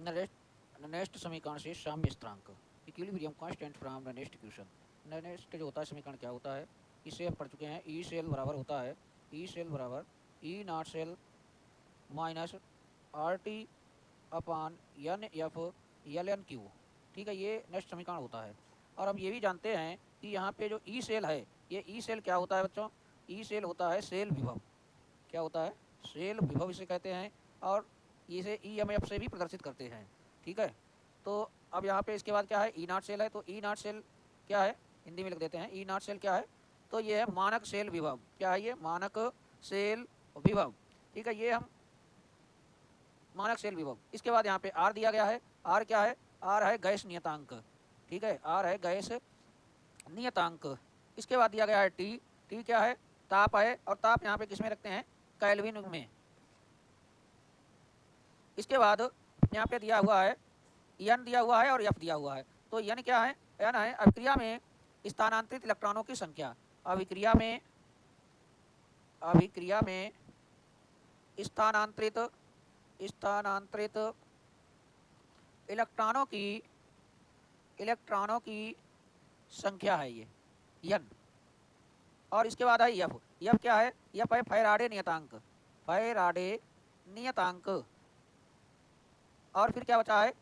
Next समीकरण से साम्य स्थिरांक equilibrium constant from the next equation. Next जो होता है समीकरण क्या होता है, इसे हम पढ़ चुके हैं। ई सेल बराबर होता है, ई सेल बराबर E naught cell minus R T upon n F l n Q. ठीक है, ये नेक्स्ट समीकरण होता है। और हम ये भी जानते हैं कि यहाँ पे जो ई सेल है, ये ई सेल क्या होता है बच्चों, ई सेल होता है सेल विभव। क्या होता है, सेल विभव इसे कहते हैं। और इसे ई एम एफ से भी प्रदर्शित करते हैं। ठीक है, तो अब यहाँ पे इसके बाद क्या है, ई नॉट सेल है। तो ई नॉट सेल क्या है, हिंदी में लिख देते हैं। ई नॉट सेल क्या है, तो ये है मानक सेल विभव। क्या है ये, मानक सेल विभव। ठीक है, ये हम मानक सेल विभव। इसके बाद यहाँ पे आर दिया गया है। आर क्या है, आर है गैस नियतांक। ठीक है, आर है गैस नियतांक। इसके बाद दिया गया है टी। टी क्या है, ताप है। और ताप यहाँ पे किस में रखते हैं, केल्विन में। इसके बाद यहाँ पे दिया हुआ है एन दिया हुआ है और एफ दिया हुआ है। तो एन क्या है, एन है अभिक्रिया में स्थानांतरित इलेक्ट्रॉनों की संख्या। अभिक्रिया में स्थानांतरित स्थानांतरित इलेक्ट्रॉनों की संख्या है ये एन। और इसके बाद है एफ। एफ क्या है, एफ है फैराडे नियतांक। फैराडे नियतांक। और फिर क्या बचा है,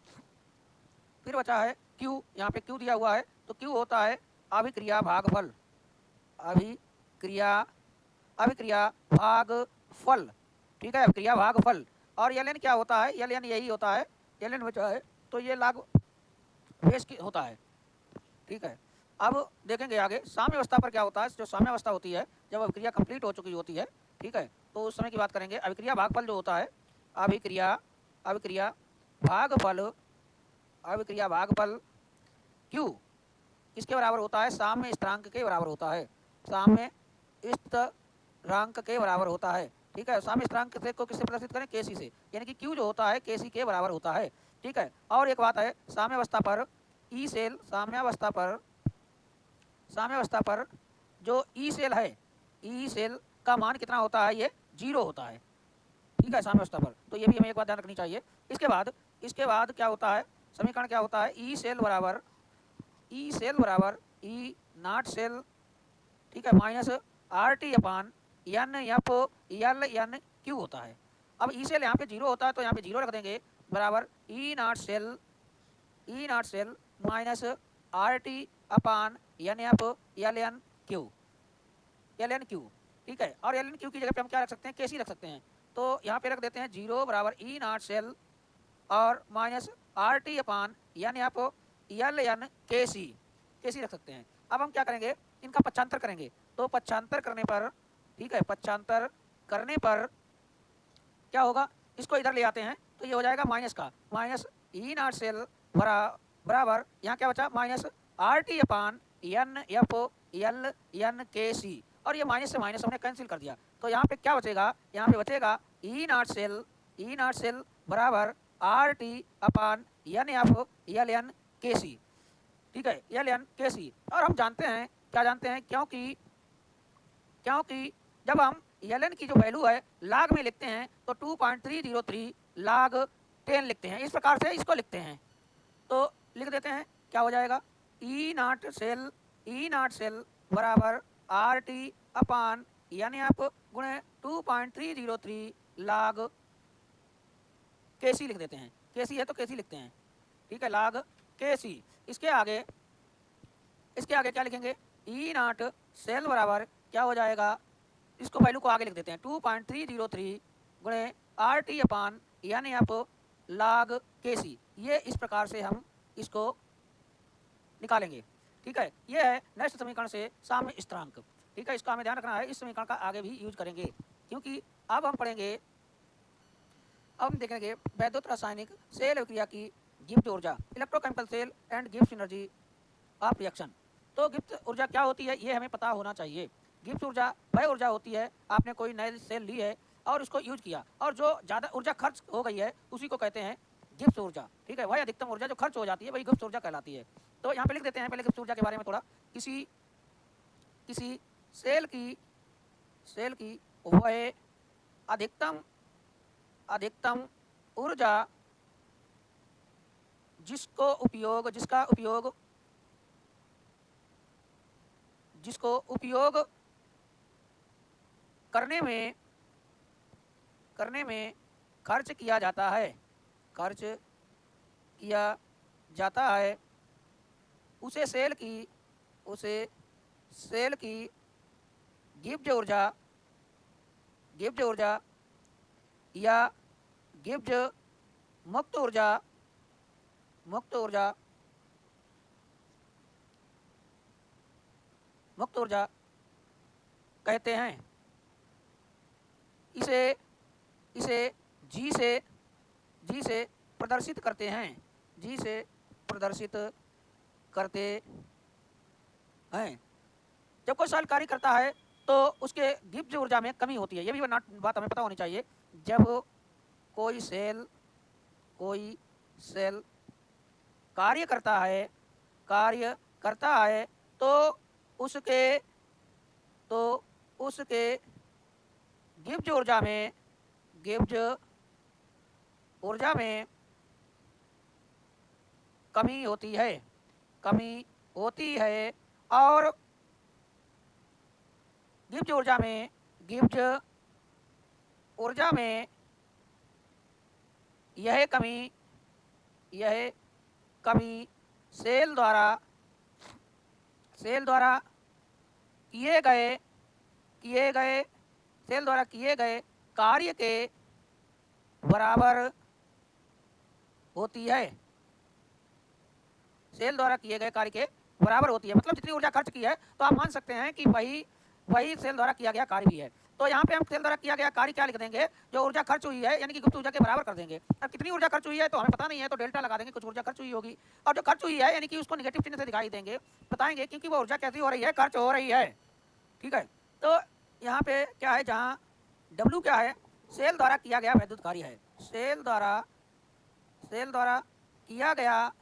फिर बचा है क्यू। यहाँ पे क्यू दिया हुआ है। तो क्यू होता है अभिक्रिया भागफल। अभिक्रिया अभिक्रिया भागफल। ठीक है, अभिक्रिया भागफल। और एल एन क्या होता है, एल एन यही होता है, एल एन बचा है। तो ये लाग बेस की होता है। ठीक है, अब देखेंगे आगे साम्य अवस्था पर क्या होता है। जो साम्य अवस्था होती है, जब अभिक्रिया कंप्लीट हो चुकी होती है, ठीक है, तो उस समय की बात करेंगे। अभिक्रिया भागफल जो होता है, अभिक्रिया अभिक्रिया भागफल अभिक्रिया भागफल क्यू किसके बराबर होता है, साम्य स्थिरांक के बराबर होता है। साम्य स्थिरांक के बराबर होता है। ठीक है, साम्य स्थिरांक से को किससे प्रदर्शित करें, केसी से। यानी कि क्यू जो होता है केसी के बराबर होता है। ठीक है, और एक बात है, साम्यावस्था पर ई सेल साम्यावस्था पर जो ई सेल है, ई सेल का मान कितना होता है, ये 0 होता है। ठीक है, साम्यावस्था पर। तो ये भी हमें एक बात ध्यान रखनी चाहिए। इसके बाद क्या होता है, समीकरण क्या होता है, ई सेल बराबर ई नॉट सेल, ठीक है, minus R T upon n F l n Q होता है। अब ई सेल यहाँ पे 0 होता है, तो यहाँ पे 0 रख देंगे, बराबर E naught cell minus R T upon n F l n Q. ठीक है, और एल एन क्यू की जगह पे हम क्या रख सकते हैं, केसी रख सकते हैं। तो यहाँ पे रख देते हैं 0 बराबर ई नॉट सेल और minus R T upon n F l N केसी रख सकते हैं। अब हम क्या करेंगे, इनका पक्षांतर करेंगे। तो पक्षांतर करने पर, ठीक है, पक्षांतर करने पर क्या होगा, इसको इधर ले आते हैं तो ये हो जाएगा माइनस का माइनस ई नॉट सेल बराबर यहाँ क्या बचा, minus R T upon n F l N के सी। और ये माइनस से माइनस हमने कैंसिल कर दिया। तो यहाँ पे क्या बचेगा, यहाँ पे बचेगा ई नॉट सेल बराबर are T upon n F l N के सी। ठीक है, एल एन के सी। और हम जानते हैं, क्या जानते हैं, क्योंकि जब हम एल एन की जो वैल्यू है लाग में लिखते हैं तो 2.303 लाग 10 लिखते हैं। इस प्रकार से इसको लिखते हैं। तो लिख देते हैं, क्या हो जाएगा, ई नॉट सेल बराबर are T upon n F गुणे 2.303 लाग के सी लिख देते हैं। के सी है तो के सी लिखते हैं। ठीक है, लाग के सी। इसके आगे क्या लिखेंगे, ई नॉट सेल बराबर क्या हो जाएगा, इसको वैल्यू को आगे लिख देते हैं 2.303 गुणे are T upon n F लाग के सी। ये इस प्रकार से हम इसको निकालेंगे। ठीक है, ये है नेक्स्ट समीकरण से साम्य स्थिरांक। ठीक है, इसका हमें ध्यान रखना है, इस समीकरण का आगे भी यूज करेंगे, क्योंकि अब हम पढ़ेंगे, अब हम देखेंगे वैद्युत रासायनिक सेल अभिक्रिया की गिब्स ऊर्जा, electrochemical cell and Gibbs energy of reaction. तो गिब्स ऊर्जा क्या होती है, ये हमें पता होना चाहिए। गिब्स ऊर्जा वह ऊर्जा होती है, आपने कोई नई सेल ली है और उसको यूज किया, और जो ज़्यादा ऊर्जा खर्च हो गई है उसी को कहते हैं गिब्स ऊर्जा। ठीक है, वही अधिकतम ऊर्जा जो खर्च हो जाती है वही गिब्स ऊर्जा कहलाती है। तो यहाँ पे लिख देते हैं पहले गिब्स ऊर्जा के बारे में थोड़ा। किसी सेल की वह अधिकतम ऊर्जा जिसका उपयोग करने में खर्च किया जाता है उसे सेल की गिब्ज ऊर्जा या गिब्ज मुक्त ऊर्जा कहते हैं। इसे जी से प्रदर्शित करते हैं। जब कोई सेल कार्य करता है तो उसके गिब्ज ऊर्जा में कमी होती है। ये भी बात हमें पता होनी चाहिए। जब कोई सेल कार्य करता है तो उसके गिब्ज ऊर्जा में कमी होती है और गिब्ज ऊर्जा में यह कमी सेल द्वारा किए गए कार्य के बराबर होती है। मतलब जितनी ऊर्जा खर्च की है तो आप मान सकते हैं कि वही सेल द्वारा किया गया कार्य भी है। तो यहाँ पे हम सेल द्वारा किया गया कार्य क्या लिख देंगे, जो ऊर्जा खर्च हुई है यानी कि गुप्त ऊर्जा के बराबर कर देंगे। अब कितनी ऊर्जा खर्च हुई है तो हमें पता नहीं है, तो डेल्टा लगा देंगे, कुछ ऊर्जा खर्च हुई होगी। और जो खर्च हुई है यानी कि उसको नेगेटिव चिन्ह से दिखाई देंगे, बताएंगे क्योंकि वो ऊर्जा कैसी हो रही है, खर्च हो रही है। ठीक है, तो यहाँ पे क्या है, जहाँ W क्या है, सेल द्वारा किया गया विद्युत कार्य है। सेल द्वारा किया गया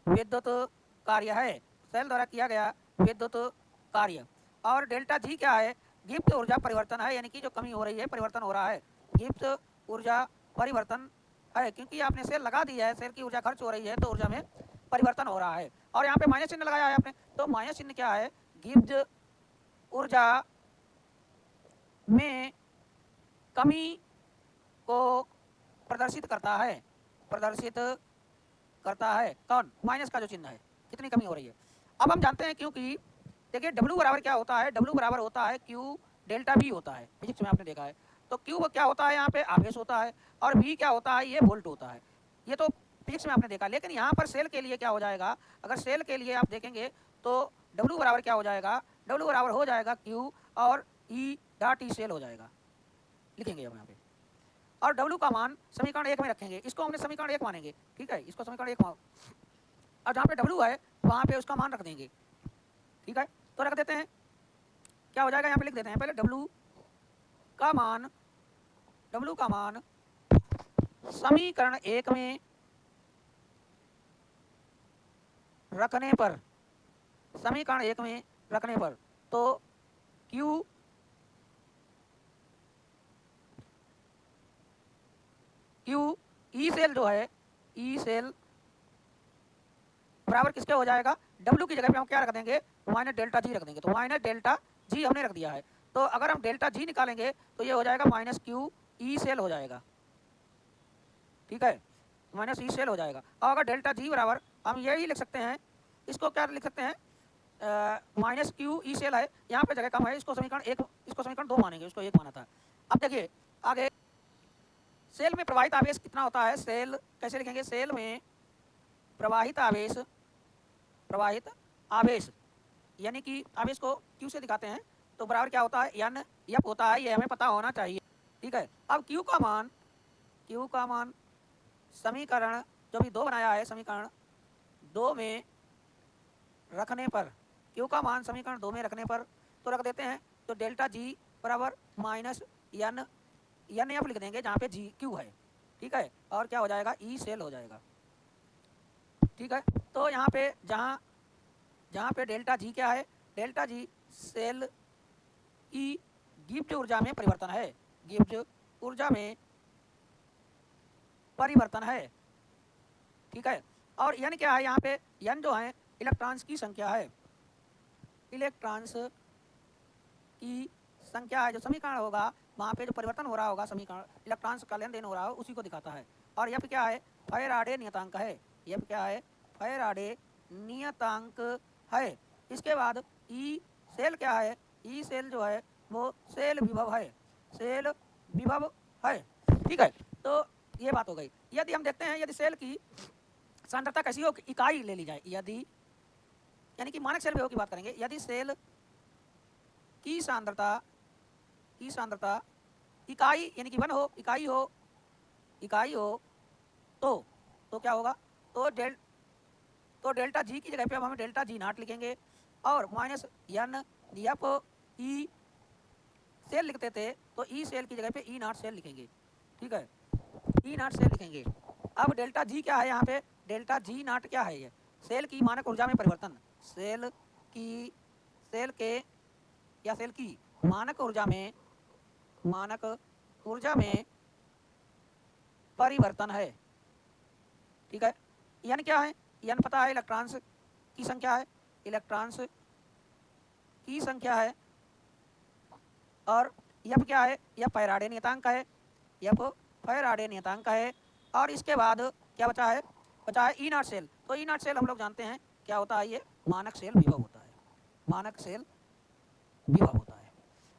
विद्युत कार्य है। सेल द्वारा किया गया विद्युत कार्य। और डेल्टा जी क्या है, गिब्ज ऊर्जा परिवर्तन है, यानी कि जो कमी हो रही है, परिवर्तन हो रहा है, गिब्ज ऊर्जा परिवर्तन है। क्योंकि आपने सेल लगा दी है, सेल की ऊर्जा खर्च हो रही है तो ऊर्जा में परिवर्तन हो रहा है। और यहाँ पे माइनस चिन्ह लगाया है आपने, तो माइनस चिन्ह क्या है, गिब्ज ऊर्जा में कमी को प्रदर्शित करता है। कौन, माइनस का जो चिन्ह है, कितनी कमी हो रही है। अब हम जानते हैं, क्योंकि देखिए W बराबर क्या होता है, W बराबर होता है Q डेल्टा V होता है, फिजिक्स में आपने देखा है। तो Q क्या होता है, यहाँ पे आवेश होता है, और V क्या होता है, ये वोल्ट होता है। ये तो फिजिक्स में आपने देखा। लेकिन यहाँ पर सेल के लिए क्या हो जाएगा, अगर सेल के लिए आप देखेंगे तो W बराबर क्या हो जाएगा, W बराबर हो जाएगा Q और E डॉट E सेल हो जाएगा, लिखेंगे हम यहाँ पे। और W का मान समीकरण 1 में रखेंगे, इसको हमने समीकरण 1 मानेंगे। ठीक है, इसको समीकरण 1 और जहाँ पे W है वहाँ पे उसका मान रख देंगे। ठीक है, तो रख देते हैं, क्या हो जाएगा, यहाँ पे लिख देते हैं पहले W का मान समीकरण 1 में रखने पर, तो Q E सेल जो है, E सेल बराबर किसके हो जाएगा, W की जगह पे हम क्या रख देंगे, माइनस डेल्टा जी रख देंगे। तो माइनस डेल्टा जी हमने रख दिया है। तो अगर हम डेल्टा जी निकालेंगे तो ये हो जाएगा माइनस Q E सेल हो जाएगा। ठीक है, माइनस E सेल हो जाएगा। और अगर डेल्टा जी बराबर हम यही लिख सकते हैं, इसको क्या लिख सकते हैं, माइनस Q E सेल है, यहाँ पे जगह कम है, इसको समीकरण 1, इसको समीकरण 2 मानेंगे, उसको 1 माना था। अब देखिए आगे, सेल में प्रवाहित आवेश कितना होता है, सेल कैसे लिखेंगे, सेल में प्रवाहित आवेश यानी कि आवेश को Q से दिखाते हैं, तो बराबर क्या होता है, N F होता है, ये हमें पता होना चाहिए। ठीक है, अब Q का मान समीकरण जो भी 2 बनाया है, समीकरण 2 में रखने पर, Q का मान समीकरण 2 में रखने पर तो रख देते हैं, तो डेल्टा G बराबर माइनस N F लिख देंगे, जहाँ पे G Q है। ठीक है, और क्या हो जाएगा, E सेल हो जाएगा। ठीक है, तो यहाँ पे जहाँ पे डेल्टा जी क्या है, डेल्टा जी सेल की गिब्ज ऊर्जा में परिवर्तन है, गिब्ज ऊर्जा में परिवर्तन है। ठीक है, और n क्या है यहाँ पे, n जो है इलेक्ट्रॉन्स की संख्या है, इलेक्ट्रॉन्स की संख्या है। जो समीकरण होगा वहाँ पे जो परिवर्तन हो रहा होगा समीकरण, इलेक्ट्रॉन्स का लेन देन हो रहा हो उसी को दिखाता है। और F क्या है, फैराडे नियतांक है। F क्या है, फैराडे नियतांक है। इसके बाद E सेल क्या है, E सेल जो है वो सेल विभव है, सेल विभव है। ठीक है, तो ये बात हो गई। यदि हम देखते हैं, यदि सेल की सांद्रता कैसी हो, इकाई ले ली जाए, यदि यानी कि मानक सेल विभव की बात करेंगे, यदि सेल की सांद्रता इकाई यानी कि 1 हो, इकाई हो तो क्या होगा, तो डेल्टा जी की जगह पे अब हमें डेल्टा जी नॉट लिखेंगे और minus N F E cell लिखते थे तो ई सेल की जगह पे ई नॉट सेल लिखेंगे। ठीक है, ई नॉट सेल लिखेंगे। अब डेल्टा जी क्या है यहाँ पे, डेल्टा जी नॉट क्या है, ये सेल की मानक ऊर्जा में परिवर्तन, सेल की मानक ऊर्जा में परिवर्तन है। ठीक है, एन क्या है, एन पता है, इलेक्ट्रॉन्स की संख्या है, इलेक्ट्रॉन्स की संख्या है। और एफ क्या है, यह फैराडे नियतांक है, एफ फैराडे नियतांक है। और इसके बाद क्या बचा है ई नॉट सेल। तो ई नॉट सेल हम लोग जानते हैं क्या होता है, ये मानक सेल विभव होता है, मानक सेल विभव होता है।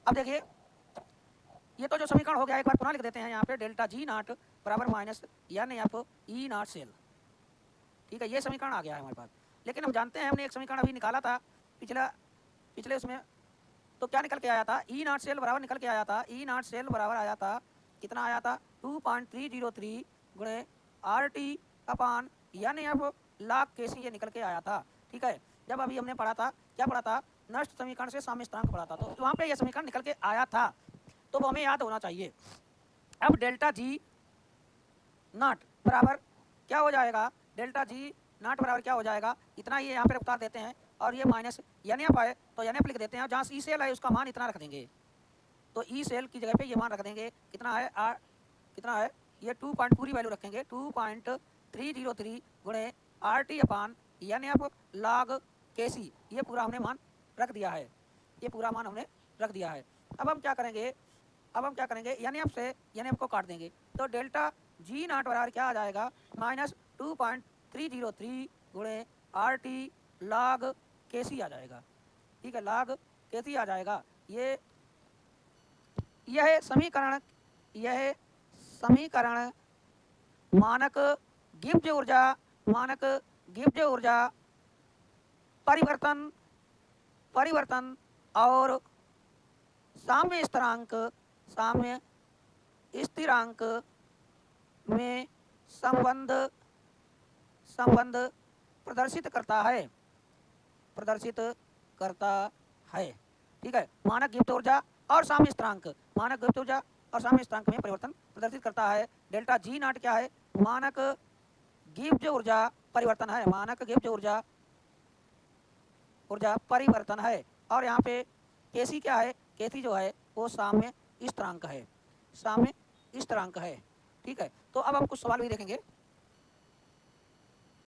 अब देखिए, ये तो जो समीकरण हो गया, एक बार पुनः लिख देते हैं यहाँ पे, डेल्टा जी नॉट बराबर minus N F E naught cell. ठीक है, ये समीकरण आ गया है हमारे पास। लेकिन हम जानते हैं, हमने एक समीकरण अभी निकाला था पिछले उसमें, तो क्या निकल के आया था, ई नॉट सेल बराबर निकल के आया था, ई नॉट सेल बराबर आया था, कितना आया था, 2.303 गुणे are T upon n F lakh केसी, ये निकल के आया था। ठीक है, जब अभी हमने पढ़ा था, क्या पढ़ा था, नष्ट समीकरण से साम्य स्थिरांक पढ़ा था, तो वहाँ पे यह समीकरण निकल के आया था, तो वो हमें याद होना चाहिए। अब डेल्टा जी नॉट बराबर क्या हो जाएगा, डेल्टा जी नॉट बराबर क्या हो जाएगा, इतना ये यहाँ पे उतार देते हैं और ये माइनस एन एफ आए तो एन एफ लिख देते हैं, जहाँ ई सेल है उसका मान इतना रख देंगे, तो ई सेल की जगह पे ये मान रख देंगे, कितना है कितना है, ये 2 पॉइंट पूरी वैल्यू रखेंगे, 2.303 गुणे are T upon n F log के सी, ये पूरा हमने मान रख दिया है, ये पूरा मान हमने रख दिया है। अब हम क्या करेंगे, एन एफ से एन एफ को काट देंगे, तो डेल्टा जी नॉट बराबर क्या आ जाएगा, माइनस 2.303 गुणे आर टी लॉग के सी आ जाएगा। ठीक है, लॉग के सी आ जाएगा। यह समीकरण मानक गिब्ज ऊर्जा परिवर्तन और साम्य स्थिरांक में संबंध प्रदर्शित करता है। ठीक है, मानक गिब्ज ऊर्जा और साम्य स्थिरांक में परिवर्तन प्रदर्शित करता है। डेल्टा जी नॉट क्या है, मानक गिब्ज ऊर्जा परिवर्तन है, मानक गिब्ज ऊर्जा परिवर्तन है। और यहाँ पे केसी क्या है, केसी जो है वो साम्य स्थिरांक है, ठीक है, तो अब हम कुछ सवाल भी देखेंगे।